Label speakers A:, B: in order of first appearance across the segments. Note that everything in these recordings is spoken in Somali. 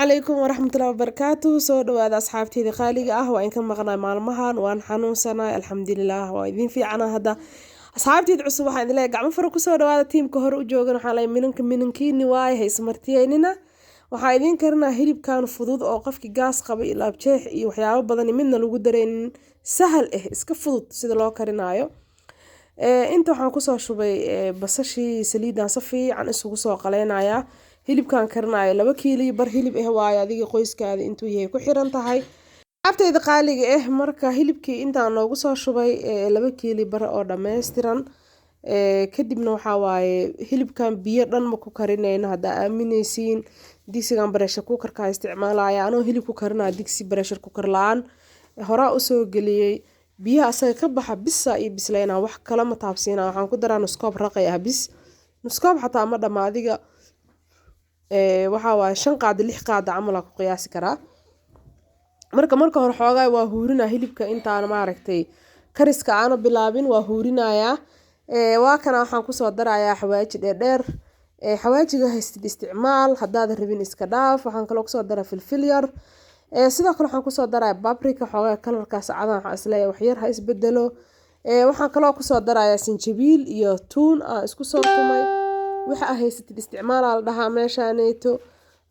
A: عليكم ورحمة الله وبركاته سو دواada asxaabteyda qaaliga ah waa in ka maqnaa maalmahan waan xanuunsanaa alxamdulilah waa idin fiicana hadda asxaabteyda cusub waxaan idin leeyahay gacmo faro kusoo dhawaada tiimka hore u joogan waxaan leeyahay minankiini waaye ha ismartiyeynina waxaa idin karinaa hilibkan fudud oo qofkii gaas qaba iyo laabjeex iyo waxyaabo badan midna lagu dareenin sahal iska fudud sida loo karinaayo inta waxaan kusoo shubay basashii saliidan si fiican isugu soo qaleynayaa hilibkan karnaayo 2 kiilo bar hilib waaye adiga qoyskaada intuu yahay ku xiran tahay abtayda qaaliga marka hilibkii intaan noogu soo shubay 2 kiilo bar oo dhameystiran kadibna waxa waaye hilibkan biyo dhan ma ku karinayna hada aaminaysiin digsigan pressure cooker ka isticmaalaya anoo hilib ku karinaa digsi pressure cooker laan hora u soo galiyay biyaha asaga ka baxa bisa iyo bisleena wax kala ma taabsiina waxaan ku daraa nus koob raqay bis nus koob xataa ma dhamaadiga waxa waa 5 qaad 6 qaad camal ku qiyaasi karaa marka hore xoogaa waa huurina hilibka intaan ma aragtay kariska aan bilaabin waa huurinaya waa kana waxaan ku soo darayaa xawaaji dheer xawaajiga haystid isticmaal hadaad rabin iska dhaaf waxaan kale ku soo daraa filfil yar sidoo kale waxaan ku soo darayaa paprika xoogaa kalarkaas cadaan waxa isleeyahay wax yar ha isbedelo waxaan kale ku soo darayaa sinjibiil iyo tuun aan isku soo tumay waxa haysatid isticmaal la dhahaa meeshaaneyto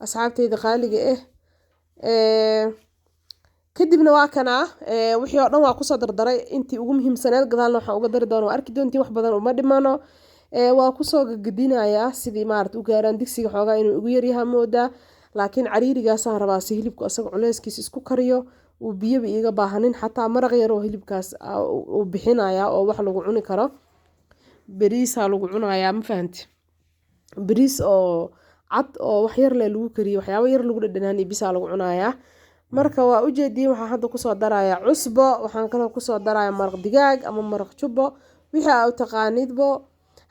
A: asxaabteyda qaaliga kadibna waa kana wixii oo dhan waa ku soo dardaray intii ugu muhiimsaneed gadaalna waxa uga dari doonaa arki doontii wax badan uma dhimano waa ku soo gadinayaa sidii maarad u gaaraan digsiga xoogaa inuu ugu yar yahay moodaa laakiin cariirigaas aan rabaa si hilibku asaga culeyskiisa isku kariyo uu biyo iiga baahanin xataa maraq yar oo hilibkaas uu bixinaya oo wax lagu cuni karo bariis lagu cunayaa ma fahanti bariis oo cad oo wax yar lagu kariyo waxyaabo yar lagu dhadhanaan bisa lagu cunayaa marka waa u jeediyay waxaan hadda ku soo darayaa cusbo waxaan kale ku soo darayaa maraq digaag ama maraq jubbo wixii aad taqaanidbo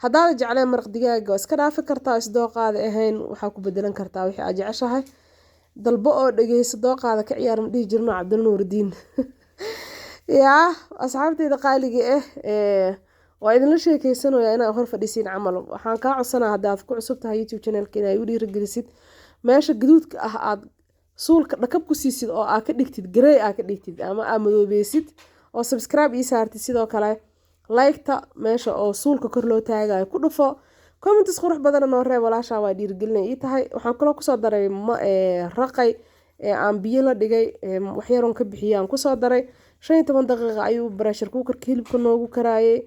A: hadaad jeclaan maraq digaag oo iska dhaafi kartaa isdooqaada ahayn waxa ku bedelan kartaa wixii aad jeceshahay dalbo oo dhageyso dooqaada ka ciyaar ma dhihi jirno Cabdul Nuuridiin yaa asxaabteyda qaaliga waa idin la sheekeysanayaa inaan hor fadhiisiin camal waxaan ka codsanaa hadaad ku cusub tahay YouTube channel-ka inaad u dhiirigelisid meesha gaduudka aad suulka dhakab ku siisid oo aad ka dhigtid gray aad ka dhigtid ama aad madoobaysid oo subscribe ii saartid sidoo kale like-ta meesha oo suulka kor loo taagayo ku dhufo comments qurux badan noo reeb walaasha waa dhiirigelin ii tahay waxaan kale ku soo daray raqay aan biyo la dhigay wax yar oo ka bixiyaan ku soo daray 15 daqiiqo ayuu pressure cooker hilibka noogu karaayay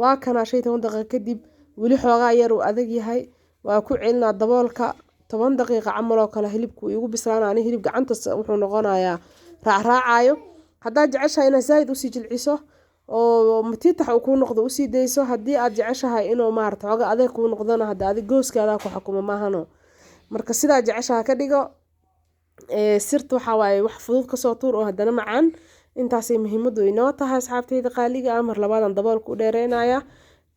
A: waa kana 15 daqiiqo kadib wali xoogaa yar uu adag yahay waa ku celinaa daboolka 10 daqiiqo camal oo kale hilibku igu bislaanaa hilib gacanta wuxuu noqonayaa raacayo hadaa jeceshahay inaad zaid u sii jilciso oo matiitax uu ku noqdo u sii deyso hadii aad jeceshahay inuu maarto xoogaa adeeg ku noqdana hadaa adig gooskaada ku xukumo maahano marka sidaa jeceshahay ka dhigo sirta waxa waaye wax fudud ka soo tuur oo hadana macaan intaasay muhiimadu inoo tahay asxaabteyda qaaliga mar labaadan daboolka u dheereynaya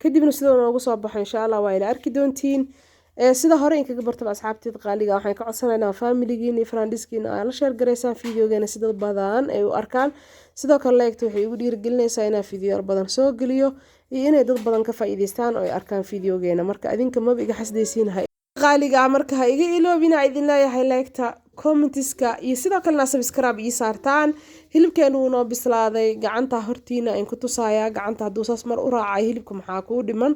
A: kadibna sidoo noogu soo baxo insha Allah waa ila arki doontiin sida hore in kaga bartaba asxaabteyda qaaliga waxaan ka codsanaynaa family-giina iyo friends-kiina aad la share gareysaan fiidiyogeena sida badan ay u arkaan sidoo kale like waxay igu dhiirigelinaysaa inaan fiidiyo badan soo geliyo iyo inay dad badan ka faa'iideystaan oo ay arkaan fiidiyogeena marka adinka maba iga xasdeysiin qaaliga marka ha iga iloobina idin leeyahay like-ta commentiska iyo sidoo kalena subscribe ii saartaan hilibkeenu noo bislaaday gacanta hortiina in ku tusaaya gacanta haduu saas mar u raacay hilibka maxaa ku dhiman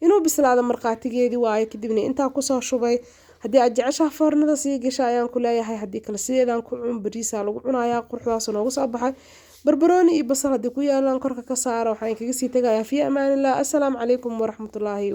A: inuu bislaado marqaatigeedii waayo kadibna inta ku soo shubay hadii aad jeceshahay foornada sii gashay ayaan ku leeyahay hadii kala sideedan ku cun bariisa lagu cunayaa quruxdaas noogu soo baxay barbarooni iyo basal hadii ku yaalaan korka ka saaro waxaan kaga sii tagayaa fi amaanillah assalaamu calaykum waraxmatullaahi